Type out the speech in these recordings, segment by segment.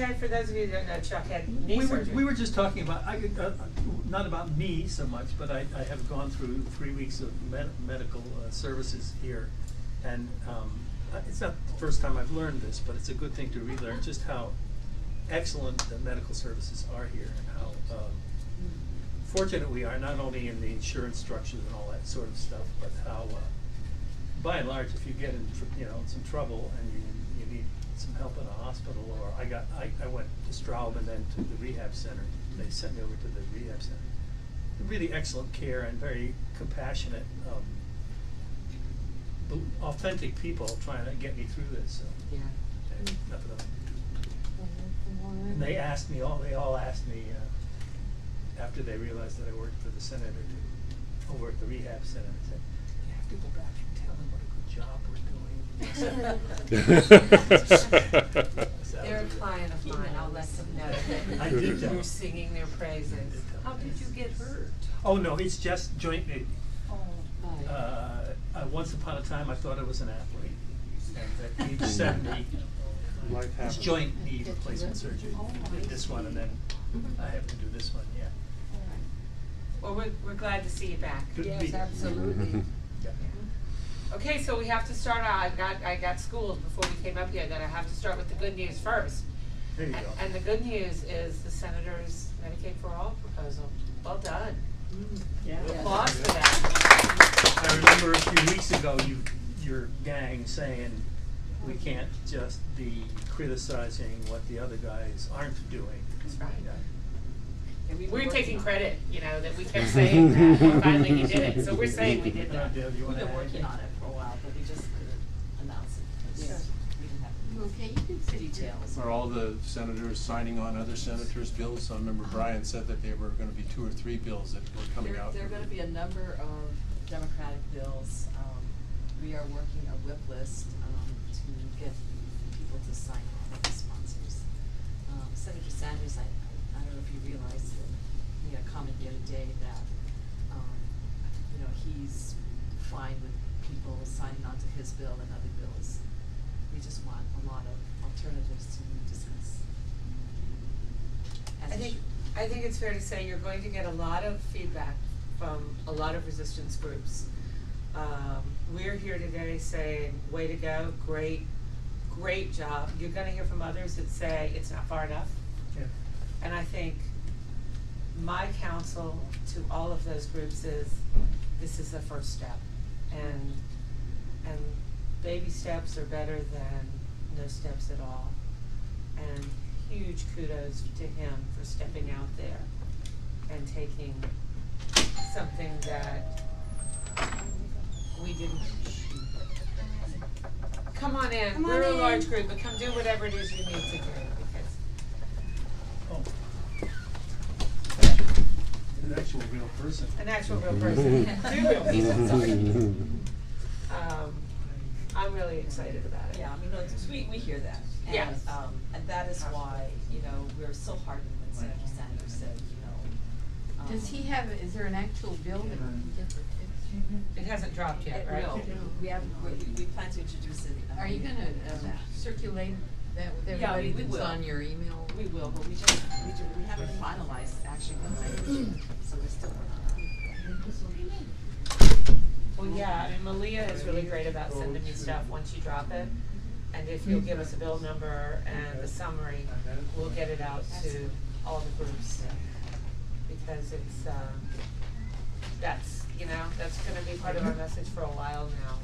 okay? For those of you who don't know, Chuck had knee surgery. We were just talking about, not about me so much, but I have gone through 3 weeks of medical services here, and it's not the first time I've learned this, but it's a good thing to relearn just how excellent the medical services are here, and how fortunate we are, not only in the insurance structures and all that sort of stuff, but how, by and large, if you get in some trouble and you need some help in a hospital, or I went to Straub and then to the rehab center. They sent me over to the rehab center. Really excellent care and very compassionate, authentic people trying to get me through this. So. Yeah. And nothing else. And they all asked me after they realized that I worked for the senator over at the rehab center. They said, "You have to go back and tell them what a good job we're doing." They're a client of mine. I'll let them know I that did tell you're them. singing their praises. How did you get hurt? Oh no, it's just joint knee. Once upon a time, I thought I was an athlete, and at age 70, it's joint knee replacement surgery. I did this one, and then I have to do this one. Yeah. Well, we're glad to see you back. Good to be here. Absolutely. Yeah. Okay, so we have to start out. I got schooled before we came up here that I have to start with the good news first. There you go. And the good news is the Senator's Medicaid for All proposal. Well done. Yeah. Applause for that. I remember a few weeks ago, your gang saying we can't just be criticizing what the other guys aren't doing. That's right. And We're taking credit, that we kept saying that, and finally you did it. So we're saying we did that. Deb, you We've wanna been add working anything? on it for a while, but we just couldn't announce it. Yeah. We didn't have. Okay, you can say Details. Are all the senators signing on other senators' bills? I remember Brian said that there were gonna be 2 or 3 bills that were coming out. There are gonna be a number of Democratic bills. We are working a whip list to get people to sign on as sponsors. Senator Sanders, I don't know if you realize that he had a comment the other day that he's fine with people signing on to his bill and other bills. We just want a lot of alternatives to discuss. I think it's fair to say you're going to get a lot of feedback from a lot of resistance groups. We're here today saying, way to go, great job. You're gonna hear from others that say it's not far enough. Yeah. And I think my counsel to all of those groups is, this is the first step. And baby steps are better than no steps at all. And huge kudos to him for stepping out there and taking something that we didn't. Come on in. We're a large group, but come do whatever it is you need to do. An actual real person. An actual real person. 2 real people, sorry. I'm really excited about it. Yeah, we hear that. And, Yes. And that is why, we're so heartened when Senator Sanders said, Does he have, is there an actual bill that we can get for It hasn't dropped yet, right? No, we plan to introduce it. Are you gonna circulate that with everybody we that's will. on your email? We will, but we haven't finalized actually the language yet, so we're still working on it. Well, yeah, Malia is really great about sending me stuff once you drop it. And if you'll give us a bill number and the summary, we'll get it out to all the groups. Because it's, that's gonna be part of our message for a while now.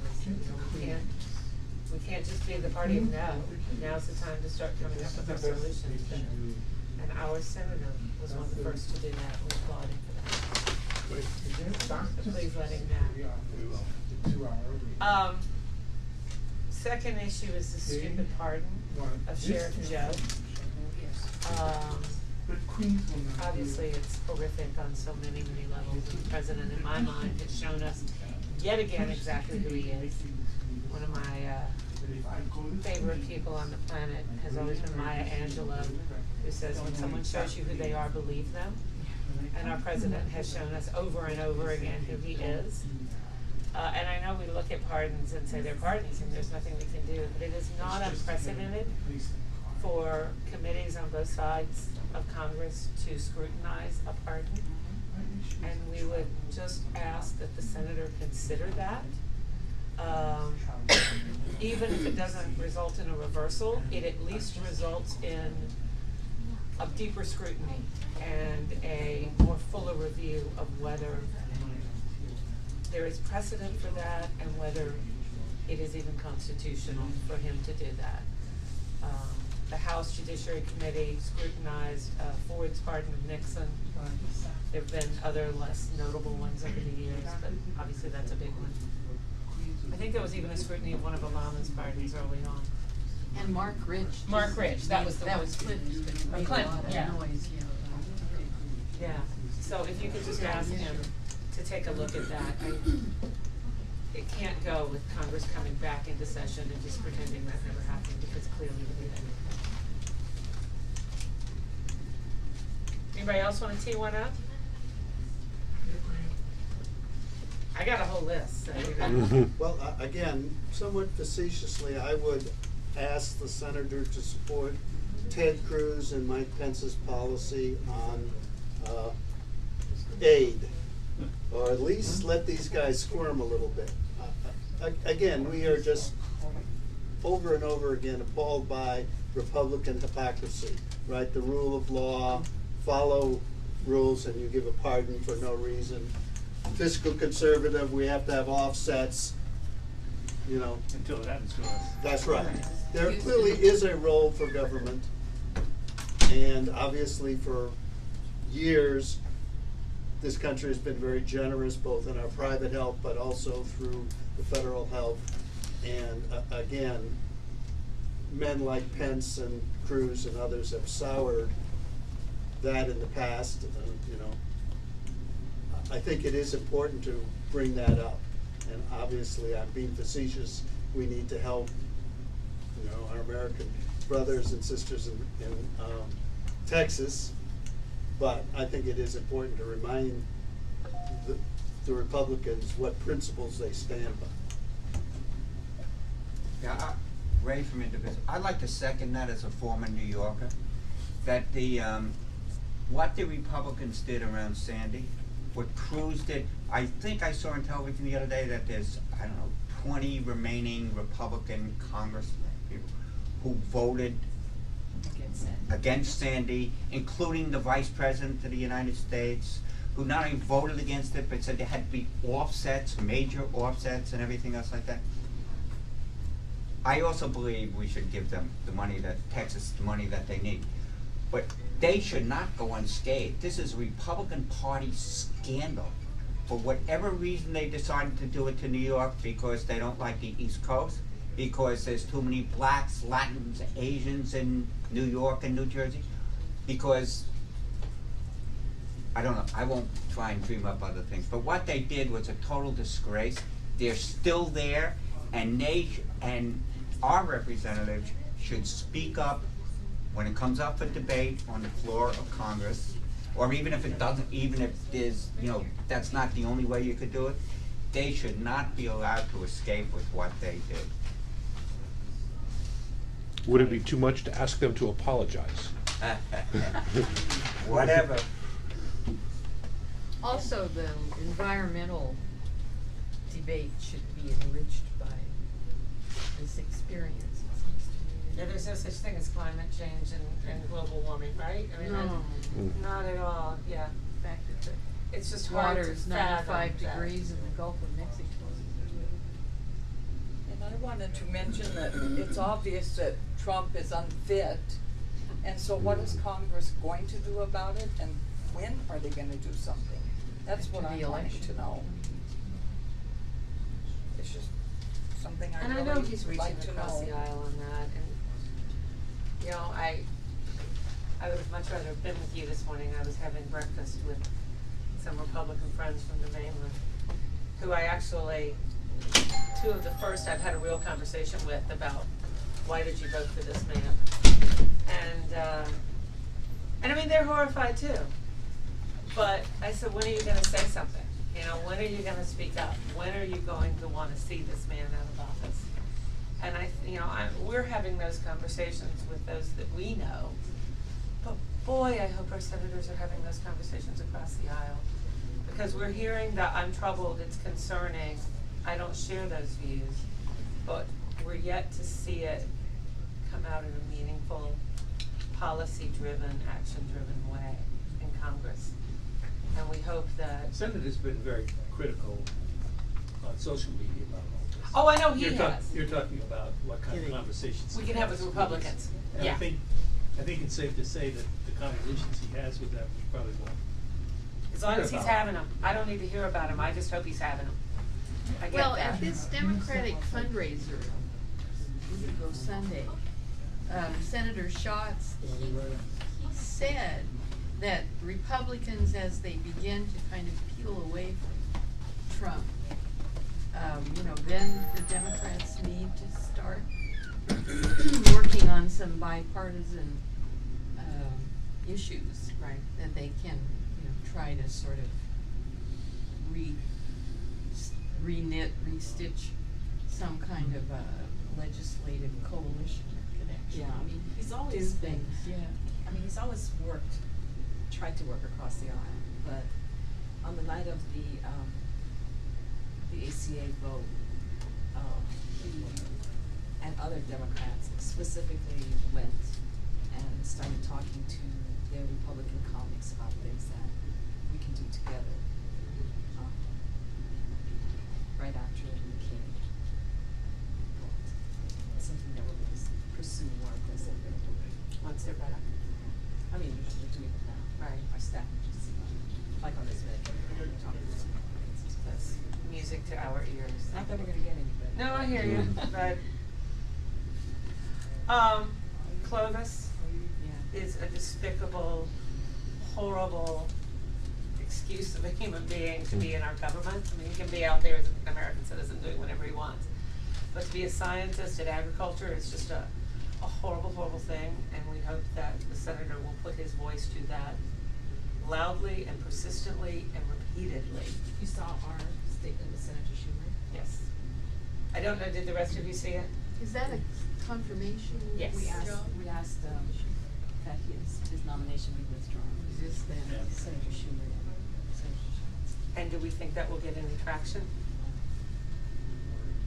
We can't just be the party of no. Now's the time to start coming up with our solutions. And our senator was one of the first to do that. We applaud him for that. So please let him know. Second issue is the stupid pardon of Sheriff Joe. Obviously, it's horrific on so many levels. And the president, in my mind, has shown us yet again exactly who he is. One of my favorite people on the planet has always been Maya Angelou, who says, when someone shows you who they are, believe them. And our president has shown us over and over again who he is. And I know we look at pardons and say they're pardons and there's nothing we can do, but it is not unprecedented for committees on both sides of Congress to scrutinize a pardon. And we would just ask that the senator consider that. Even if it doesn't result in a reversal, it at least results in a deeper scrutiny and a more fuller review of whether there is precedent for that and whether it is even constitutional for him to do that. The House Judiciary Committee scrutinized Ford's pardon of Nixon. There have been other less notable ones over the years, but obviously that's a big one. I think there was even a scrutiny of one of Obama's pardons early on. And Mark Rich. Mark Rich, that was the one. That was Clinton's, but it made a Clinton, lot of yeah. noise, Yeah, so if you could just ask him to take a look at that. It can't go with Congress coming back into session and just pretending that never happened, because clearly it did. Anybody else want to tee one up? I got a whole list, so you know. Well, again, somewhat facetiously, I would ask the senator to support Ted Cruz and Mike Pence's policy on aid, or at least let these guys squirm a little bit. Again, we are just over and over again appalled by Republican hypocrisy, right? The rule of law, follow rules and you give a pardon for no reason. Fiscal conservative, we have to have offsets, you know. Until it happens to us. That's right. There clearly is a role for government, and obviously for years, this country has been very generous both in our private health but also through the federal health. And again, men like Pence and Cruz and others have soured that in the past. You know, I think it is important to bring that up. And obviously, I'm being facetious. We need to help, you know, our American brothers and sisters in Texas. But I think it is important to remind the Republicans what principles they stand by. Yeah, Ray from Indivisible. I'd like to second that as a former New Yorker, that the what the Republicans did around Sandy, what Cruz did. I think I saw on television the other day that there's, I don't know, 20 remaining Republican Congress people who voted against Sandy, including the Vice President of the United States, who not only voted against it, but said there had to be offsets, major offsets and everything else like that. I also believe we should give them the money that, Texas, the money that they need. But they should not go unscathed. This is a Republican Party scandal. For whatever reason they decided to do it to New York, because they don't like the East Coast, because there's too many blacks, Latins, Asians in New York and New Jersey, because, I don't know, I won't try and dream up other things, but what they did was a total disgrace. They're still there, and our representatives should speak up when it comes up for debate on the floor of Congress, or even if it doesn't, even if there's, you know, that's not the only way you could do it, they should not be allowed to escape with what they did. Would it be too much to ask them to apologize? Whatever. Also, the environmental debate should be enriched by this experience, it seems to me. Yeah, there's no such thing as climate change and global warming, right? I mean, No. not at all, yeah. The fact that the It's just hard water to is fathom 95 that. degrees in the Gulf of Mexico. And I wanted to mention that it's obvious that Trump is unfit, and so what is Congress going to do about it, and when are they gonna do something? That's what After I'm the wanting election. to know. It's just something And I I know really he's would reaching like to across know. the aisle on that, and, you know, I would have much rather been with you this morning. I was having breakfast with some Republican friends from the mainland, who I actually, two of the first I've had a real conversation with about why did you vote for this man, and I mean, they're horrified too. But I said, when are you gonna say something? You know, when are you gonna speak up? When are you going to wanna see this man out of office? And we're having those conversations with those that we know, but boy, I hope our senators are having those conversations across the aisle. Because we're hearing that I'm troubled, it's concerning, I don't share those views, but we're yet to see it come out in a meaningful, policy-driven, action-driven way in Congress. And we hope that. Senator's been very critical on social media about all this. Oh, I know he You're has. You're talking about what kind of conversations We he can have has with Republicans. And Yeah. I think it's safe to say that the conversations he has with them, we probably won't. As long as hear he's about. having them. I don't need to hear about him, I just hope he's having them. I get Well, that. at this Democratic fundraiser, Indigo Sunday, Senator Schatz, he said that Republicans, as they begin to kind of peel away from Trump, then the Democrats need to start working on some bipartisan issues. Right. That they can, try to sort of reknit, restitch some kind of legislative coalition that could actually Yeah, I mean, he's do always been, things, yeah. I mean, he's always tried to work across the aisle, but on the night of the ACA vote, he and other Democrats specifically went and started talking to their Republican colleagues about things that we can do together. Right after the King vote. It's something that we're going to pursue more aggressively. Once they're back. I mean, we're doing it now. Right. Our staff just, like on this minute, we're talking to some Republicans. That's music to our ears. Not that we're gonna get any better. No, I hear you, but, Clovis Yeah. is a despicable, horrible excuse of a human being to be in our government. I mean, he can be out there as an American citizen doing whatever he wants. But to be a scientist at agriculture is just a horrible, horrible thing, and we hope that the senator will put his voice to that loudly and persistently and repeatedly. You saw our statement with Senator Schumer? Yes. I don't know, did the rest of you see it? Is that a confirmation? Yes. We asked that his nomination be withdrawn. Is this then? Yeah. Senator Schumer and Senator Schatz. And do we think that will get any traction?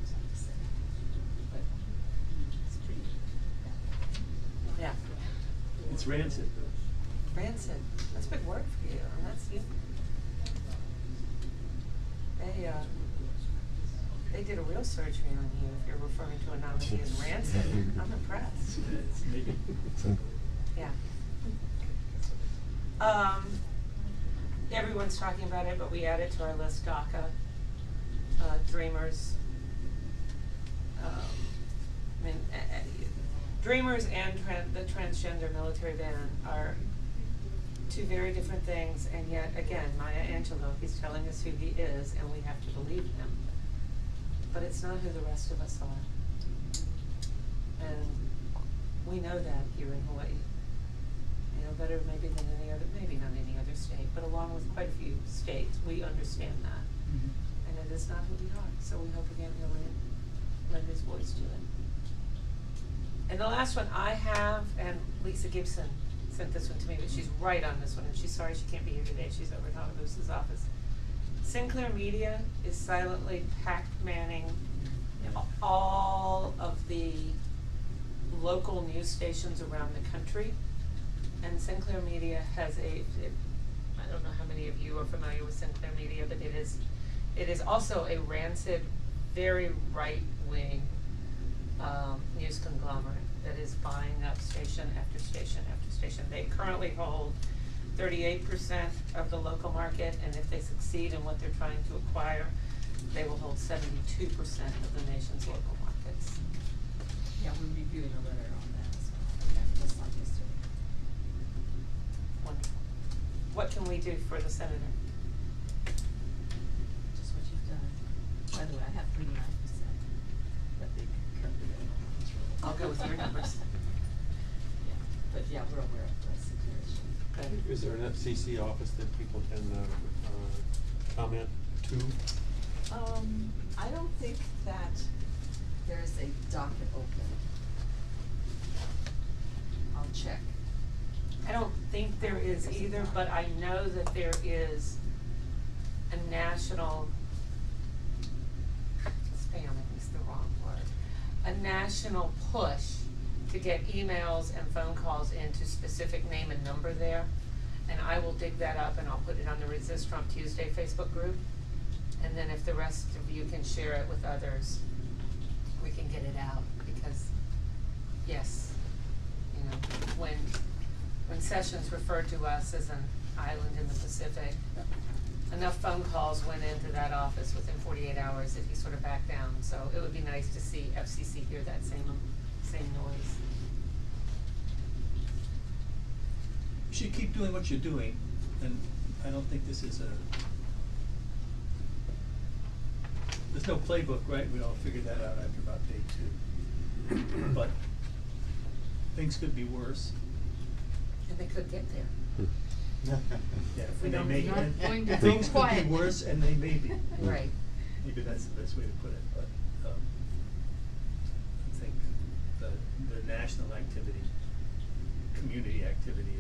It's hard to say. But it's pretty bad. Yeah. It's rancid. Rancid. That's a big word for you, and that's you. They did a real surgery on you if you're referring to a nominee as rancid. I'm impressed. It's maybe. Yeah. Everyone's talking about it, but we added to our list DACA, Dreamers. Dreamers and the transgender military ban are two very different things, and yet again, Maya Angelou, he's telling us who he is, and we have to believe him. But it's not who the rest of us are. And we know that here in Hawaii. Better maybe than any other, maybe not any other state, but along with quite a few states, we understand that. Mm-hmm. And it is not who we are, so we hope again he'll lend his voice to it. And the last one I have, and Lisa Gibson sent this one to me, but she's right on this one, and she's sorry she can't be here today, she's over at Howard Lewis's office. Sinclair Media is silently pack-manning all of the local news stations around the country. And Sinclair Media has I don't know how many of you are familiar with Sinclair Media, but it is also a rancid, very right-wing news conglomerate that is buying up station after station after station. They currently hold 38% of the local market, and if they succeed in what they're trying to acquire, they will hold 72% of the nation's local markets. Yeah, we're reviewing a letter on that as well. That was not yesterday. Wonderful. What can we do for the senator? Just what you've done. By the way, I have 39%, but they currently don't. I'll go with your numbers. Yeah, but yeah, we're aware of the situation. Good. Is there an FCC office that people can comment to? I don't think that there's a docket open. I'll check. I don't think there is either, but I know that there is a national, spamming is the wrong word, a national push to get emails and phone calls into specific name and number there. And I will dig that up and I'll put it on the Resist Trump Tuesday Facebook group. And then if the rest of you can share it with others, we can get it out, because yes, you know, when Sessions referred to us as an island in the Pacific, enough phone calls went into that office within 48 hours that he sort of backed down. So it would be nice to see FCC hear that same noise. You should keep doing what you're doing, and I don't think this is there's no playbook, right? We all figured that out after about day 2. But things could be worse. And they could get there. Yeah, We and they don't- may, Not and going to things be could quiet. be worse, and they may be. Right. Maybe that's the best way to put it, but I think the national activity, community activity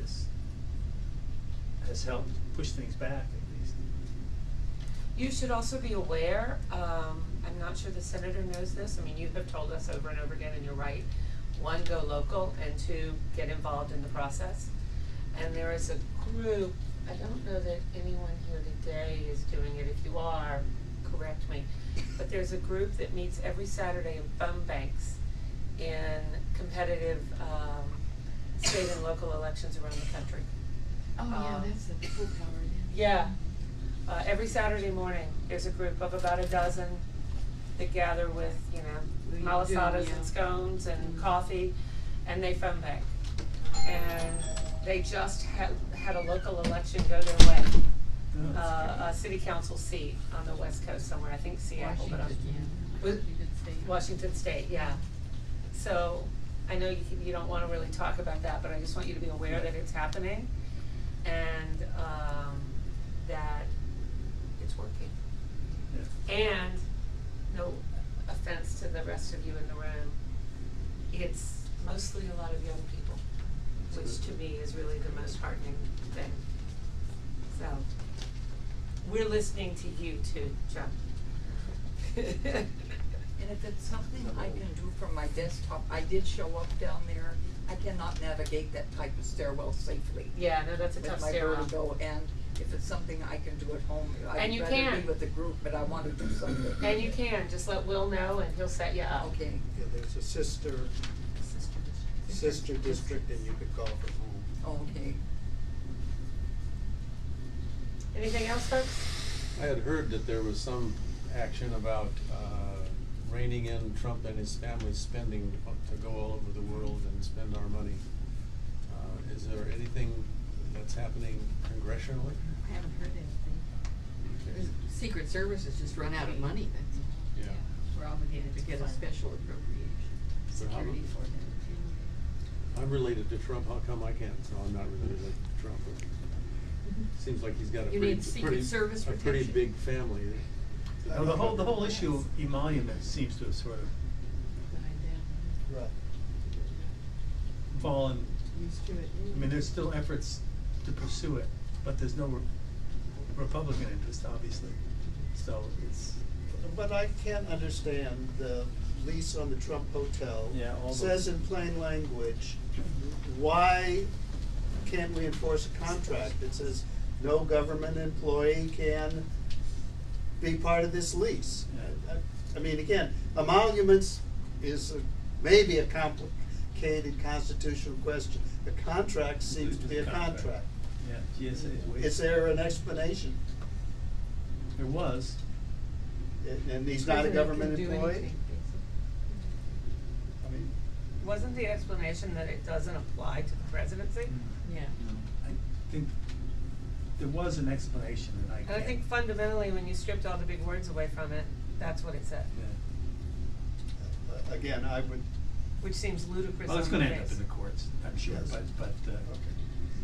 has helped push things back at least. You should also be aware, I'm not sure the senator knows this, I mean, you have told us over and over again, and you're right, 1, go local, and 2, get involved in the process. And there is a group, I don't know that anyone here today is doing it, if you are, correct me, but there's a group that meets every Saturday in phone banks in competitive state and local elections around the country. Oh, yeah, that's the full power. Yeah, every Saturday morning, there's a group of about a dozen that gather with, you know, malasadas and scones and coffee, and they phone bank. And they just had a local election go their way. Oh, that's great. A city council seat on the west coast somewhere, I think Seattle, but Washington State. Washington State, yeah. So, I know you don't wanna really talk about that, but I just want you to be aware that it's happening, and, that it's working. Yeah. And, no offense to the rest of you in the room, it's mostly a lot of young people, which to me is really the most heartening thing. So, we're listening to you too, John. And if it's something I can do from my desktop, I did show up down there. I cannot navigate that type of stairwell safely. Yeah, no, that's a tough With my stairwell. vertigo, and if it's something I can do at home, And you I'd rather can. be with the group, but I want to do something. And you can, just let Will know and he'll set you up. Okay. Yeah, there's a sister district, and you could call from home. Okay. Anything else, folks? I had heard that there was some action about reining in Trump and his family's spending to go all over the world and spend our money. Is there anything that's happening congressionally? I haven't heard anything. Okay. Secret Service has just run out of money, that's, Yeah. we're obligated to get a special appropriation, So how security mu- for that. I'm related to Trump, how come I can't? No, I'm not related to Trump. Seems like he's got a You pretty, need Secret pretty, Service a pretty protection. big family. Well, the whole issue of emolument seems to have sort of Died down. Right. fallen. Used to it. I mean, there's still efforts to pursue it, but there's no Republican interest, obviously. So it's, But I can't understand the lease on the Trump Hotel. Yeah, all those- Says in plain language, why can't we enforce a contract that says no government employee can be part of this lease? Yeah. I mean, again, emoluments is maybe a complicated constitutional question. A contract seems to be a contract. yeah, GSA is way. Is there an explanation? There was. And he's not a government employee? I mean, Wasn't the explanation that it doesn't apply to the presidency? Yeah. I think there was an explanation, and I And can't. I think fundamentally, when you stripped all the big words away from it, that's what it said, Yeah. again, I would, which seems ludicrous Well, it's on the gonna end up face. in the courts, I'm sure, Yes. but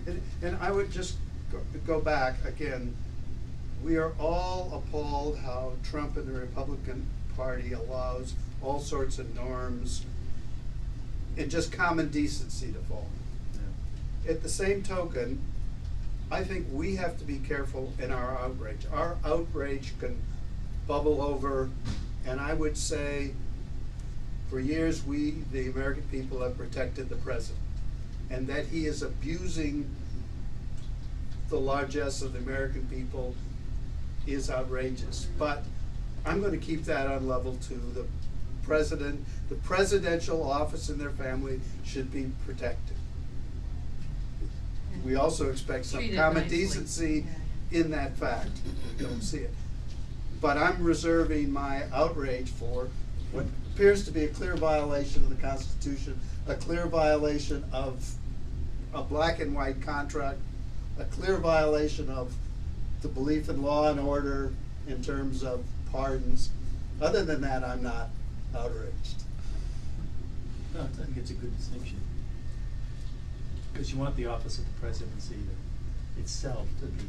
okay. And I would just go back, again, we are all appalled how Trump and the Republican Party allows all sorts of norms, and just common decency to follow. At the same token, I think we have to be careful in our outrage. Our outrage can bubble over, and I would say for years we, the American people, have protected the president. And that he is abusing the largesse of the American people is outrageous. But I'm going to keep that on level 2. The president, the presidential office and their family should be protected. We also expect some Treated common nicely. decency Yeah. in that fact. We don't see it. But I'm reserving my outrage for what appears to be a clear violation of the Constitution, a clear violation of a black and white contract, a clear violation of the belief in law and order in terms of pardons. Other than that, I'm not outraged. No, I think it's a good distinction. Because you want the office of the presidency to, itself to be,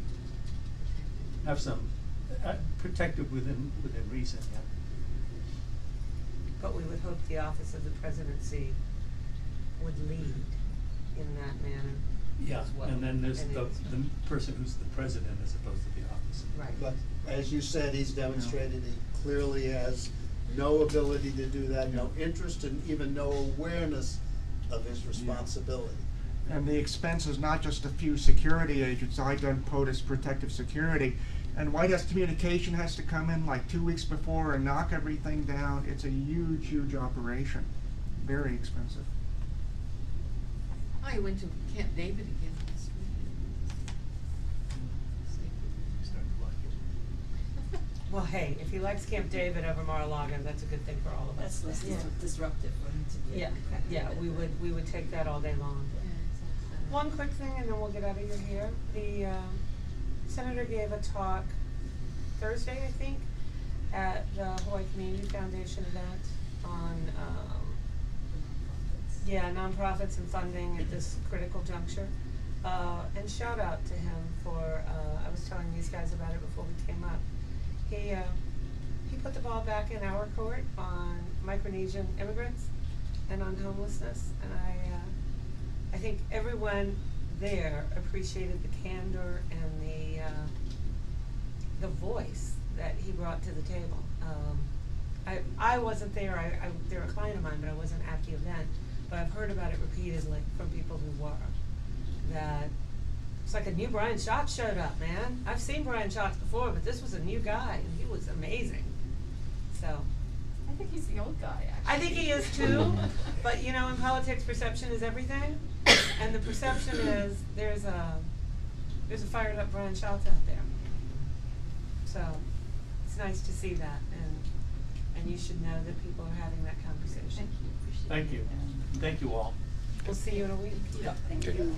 have some, protected within reason, yeah. But we would hope the office of the presidency would lead in that manner Yeah, as well. and then there's And the it's- person who's the president as opposed to the office. Right. But as you said, he's demonstrated he clearly has no ability to do that, no interest and even no awareness of his responsibility. And the expense is not just a few security agents. I've done POTUS protective security, and White House communication has to come in like 2 weeks before and knock everything down. It's a huge, huge operation. Very expensive. I went to Camp David again last Starting to like it. week. Well, hey, if he likes Camp David over Mar-a-Lago, that's a good thing for all of us. That's less Yeah. disruptive for him to be. Yeah, yeah, we would take that all day long. One quick thing, and then we'll get out of your hair. The senator gave a talk Thursday, I think, at the Hawaii Community Foundation event on nonprofits and funding at this critical juncture. And shout out to him for I was telling these guys about it before we came up. He put the ball back in our court on Micronesian immigrants and on homelessness, and I think everyone there appreciated the candor and the voice that he brought to the table. I wasn't there. They're a client of mine, but I wasn't at the event. But I've heard about it repeatedly from people who were. That it's like a new Brian Schatz showed up, man. I've seen Brian Schatz before, but this was a new guy, and he was amazing. So. I think he's the old guy, actually. I think he is too, but you know, in politics, perception is everything, and the perception is there's a fired up Brian Schatz out there. So it's nice to see that, and you should know that people are having that conversation. Thank you, appreciate it. Thank you. Thank you all. We'll see you in a week. Yeah, thank Okay. you.